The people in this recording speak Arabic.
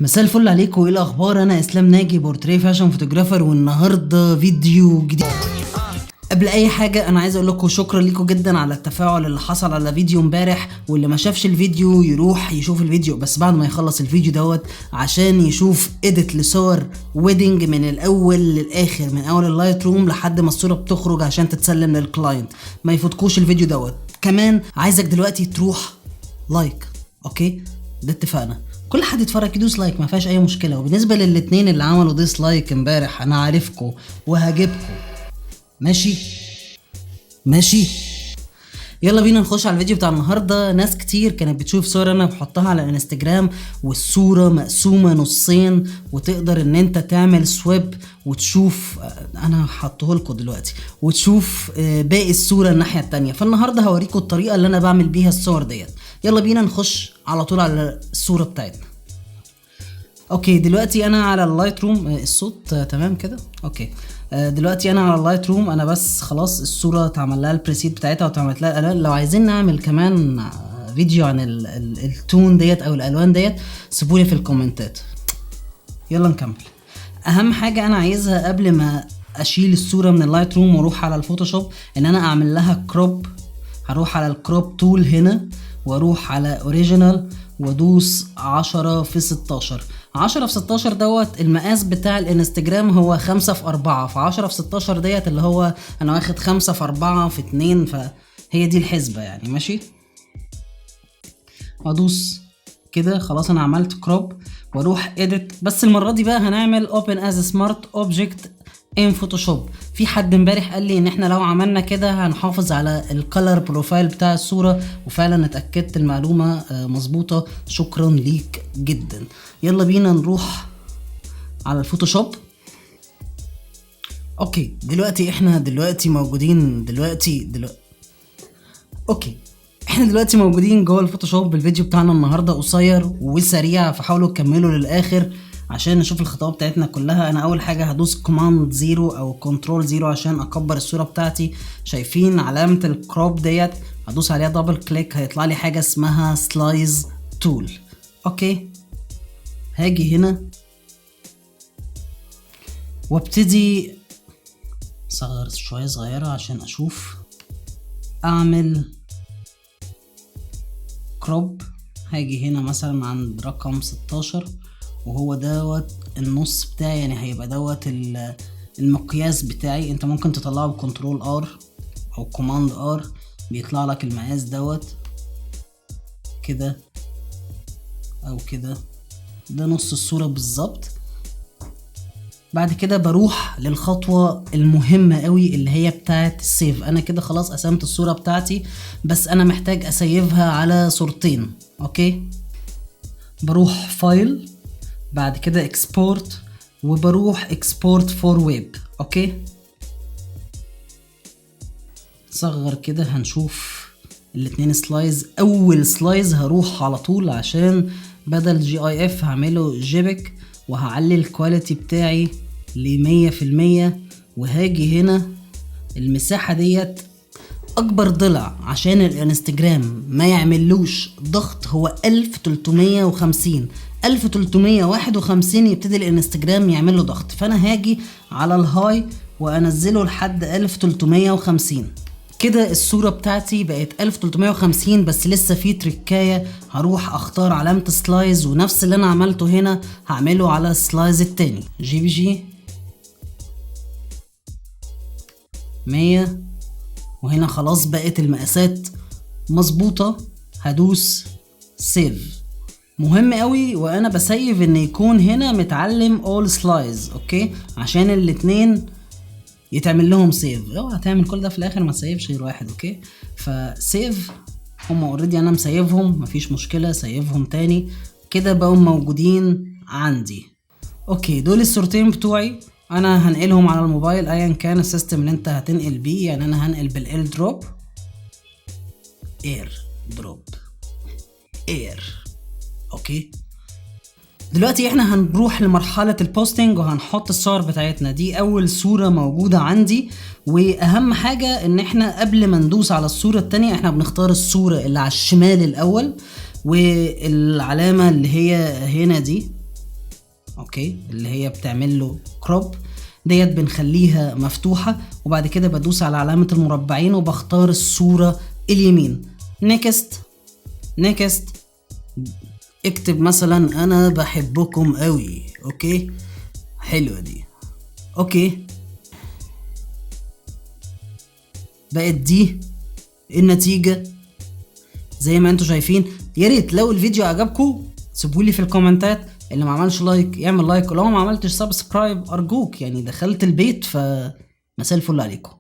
مساء الفل عليكم، وايه الاخبار؟ انا اسلام ناجي، بورتريه فاشن فوتوغرافر، والنهارده فيديو جديد. قبل اي حاجه انا عايز اقول لكم شكرا ليكم جدا على التفاعل اللي حصل على فيديو امبارح، واللي ما شافش الفيديو يروح يشوف الفيديو بس بعد ما يخلص الفيديو دوت عشان يشوف اديت لصور ويدنج من الاول للاخر، من اول اللايت روم لحد ما الصوره بتخرج عشان تتسلم للكلاينت. ما يفوتكوش الفيديو دوت. كمان عايزك دلوقتي تروح لايك، اوكي؟ ده اتفقنا. كل حد يتفرج يدوس لايك، ما فيهاش اي مشكله. وبالنسبه للاتنين اللي عملوا ديس لايك امبارح، انا عارفكم وهجيبكم. ماشي. يلا بينا نخش على الفيديو بتاع النهارده. ناس كتير كانت بتشوف صور انا بحطها على الانستجرام والصوره مقسومه نصين، وتقدر ان انت تعمل سويب وتشوف، انا هحطه لكم دلوقتي، وتشوف باقي الصوره الناحيه التانية. فالنهارده هوريكم الطريقه اللي انا بعمل بيها الصور ديت. يلا بينا نخش على طول على الصوره بتاعتنا. اوكي، دلوقتي انا على اللايت روم. الصوت تمام كده؟ اوكي. دلوقتي انا على اللايت روم. انا بس خلاص الصوره اتعمل لها البريسيت بتاعتها واتعملت لها الالوان. لو عايزين نعمل كمان فيديو عن التون ديت او الالوان ديت سيبولي في الكومنتات. يلا نكمل. اهم حاجه انا عايزها قبل ما اشيل الصوره من اللايت روم واروح على الفوتوشوب ان انا اعمل لها كروب. هروح على الكروب تول هنا واروح على اوريجينال وادوس 10:16. 10:16 دوت المقاس بتاع الانستجرام هو 5:4، ف10:16 ديت اللي هو انا واخد 5:4:2، فهي دي الحسبة يعني. ماشي، ادوس كده. خلاص انا عملت كروب واروح اديت. بس المرة دي بقى هنعمل اوبن از سمارت اوبجكت ان فوتوشوب. في حد امبارح قال لي ان احنا لو عملنا كده هنحافظ على الكالر بروفايل بتاع الصورة، وفعلا اتأكدت المعلومة مظبوطة. شكرا ليك جدا. يلا بينا نروح على الفوتوشوب. اوكي، احنا موجودين اوكي، احنا دلوقتي موجودين جوه الفوتوشوب. الفيديو بتاعنا النهارده قصير وسريع، فحاولوا تكملوا للاخر عشان نشوف الخطوات بتاعتنا كلها. انا اول حاجه هدوس كوماند 0 او كنترول 0 عشان اكبر الصوره بتاعتي. شايفين علامه الكروب ديت؟ هدوس عليها دبل كليك، هيطلع لي حاجه اسمها سلايز تول. اوكي، هاجي هنا وابتدي صغر شويه صغيره عشان اشوف اعمل كروب. هاجي هنا مثلا عند رقم 16 وهو دوت النص بتاعي، يعني هيبقى دوت المقياس بتاعي. انت ممكن تطلعه بكنترول ار او كوماند ار، بيطلع لك المقاس دوت كده او كده. ده نص الصورة بالظبط. بعد كده بروح للخطوة المهمة قوي اللي هي بتاعت السيف. انا كده خلاص قسمت الصورة بتاعتي، بس انا محتاج اسيفها على صورتين. اوكي، بروح فايل، بعد كده اكسبورت، وبروح اكسبورت فور ويب. اوكي، صغر كده هنشوف الاتنين سلايز. اول سلايز هروح على طول عشان بدل جي اي اف هعمله جيبك، وهعلي الكواليتي بتاعي ل100%. وهاجي هنا المساحة ديت اكبر ضلع عشان الانستجرام ما يعملوش ضغط هو 1350. 1351 يبتدي الانستجرام يعمل له ضغط، فانا هاجي على الهاي وانزله لحد 1350. كده الصورة بتاعتي بقت 1350. بس لسه في تريكاية، هروح اختار علامة سلايز، ونفس اللي انا عملته هنا هعمله على السلايز التاني. جي بي جي 100، وهنا خلاص بقت المقاسات مظبوطة. هدوس سيف. مهم قوي وانا بسيف ان يكون هنا متعلم all slides، اوكي، عشان الاتنين يتعمل لهم سيف. لو هتعمل كل ده في الاخر ما تسيفش غير واحد. اوكي، فسيف. هم اوريدي انا مسيفهم، مفيش مشكلة، سيفهم تاني كده بقوا موجودين عندي. اوكي، دول الصورتين بتوعي. انا هنقلهم على الموبايل ايا كان السيستم اللي انت هتنقل بيه. يعني انا هنقل بالاير دروب، اير. اوكي، دلوقتي احنا هنروح لمرحلة البوستنج وهنحط الصور بتاعتنا. دي اول صورة موجودة عندي، واهم حاجة ان احنا قبل ما ندوس على الصورة التانية احنا بنختار الصورة اللي على الشمال الاول، والعلامة اللي هي هنا دي اوكي، اللي هي بتعمل له كروب ديت بنخليها مفتوحة، وبعد كده بدوس على علامة المربعين وبختار الصورة اليمين. نيكست نيكست، اكتب مثلا انا بحبكم قوي. اوكي حلوة دي. اوكي بقت دي النتيجة زي ما انتوا شايفين. يا ريت لو الفيديو عجبكم سيبولي في الكومنتات، اللي ما عملش لايك يعمل لايك، ولو ما عملتش سبسكرايب ارجوك، يعني دخلت البيت فمساء الفل عليكم.